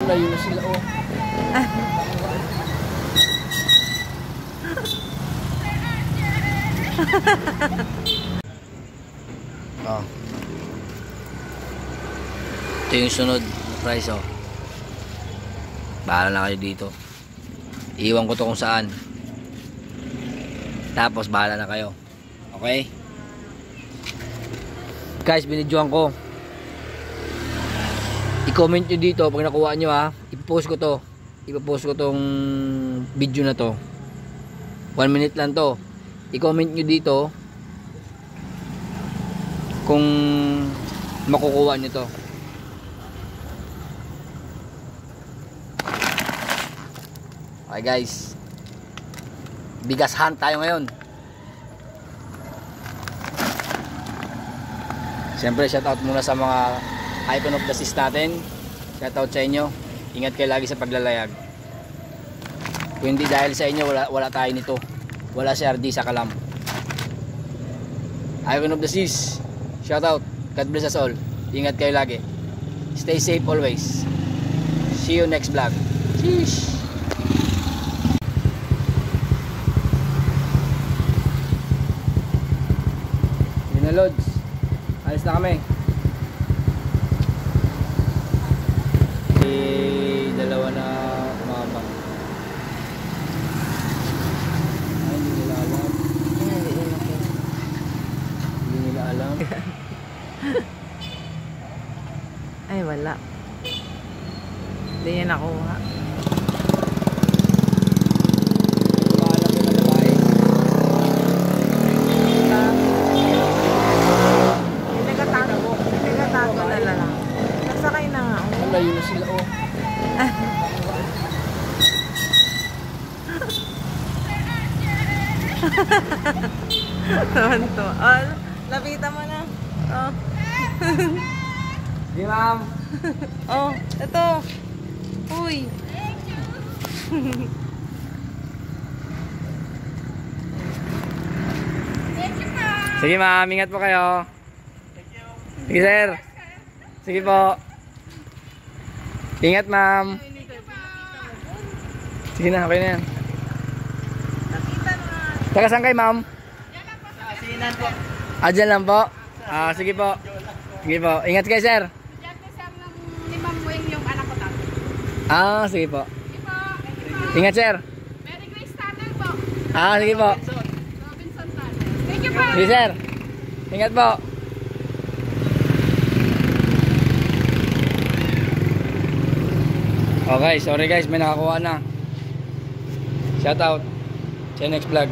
layo na sila, oh. Oh. Ito yung sunod na price, oh. Bahala na kayo dito. Iwan ko to kung saan. Tapos bahala na kayo. Okay? Guys, binidyoan ko. I-comment nyo dito pag nakuha nyo, ha. Ipopost ko to. Ipopost ko tong video na to. 1 minute lang to. I-comment nyo dito kung makukuha nyo to. Okay guys, bigas hunt tayo ngayon. Siyempre shoutout muna sa mga icon of the seas natin. Shoutout sa inyo. Ingat kayo lagi sa paglalayag. Kung hindi dahil sa inyo, wala tayo nito. Wala si RD sa Kalam. Icon of the seas, shoutout. God bless us all. Ingat kayo lagi. Stay safe always. See you next vlog. Sheesh. Lods, alis na kami. Dalawa na mama. Ay, hindi nila alam. Hindi nila alam. Ay, wala. Hindi niya nakuha. Layo na sila, oh. Tuwan-to. Oh, lapitan mo na. Oh. Di, ma'am. Oh, ito. Uy. Sige, ma'am. Ingat po kayo. Sige, sir. Sige po. Ingat, ma'am. Sige na, okay na yan. Taga saan kayo, ma'am? Asinan po. Ah, dyan lang po. Ah, sige po. Sige po. Ingat kayo, sir. Diyan po sir ng limang buwing yung anak ko tayo. Ah, sige po. Sige po. Ingat, sir. Mary Grace Tanner po. Ah, sige po. Robinson Tanner. Thank you po. Sige, sir. Ingat po. Okay, sorry guys, may nakakuha na. Shout out. See you next vlog.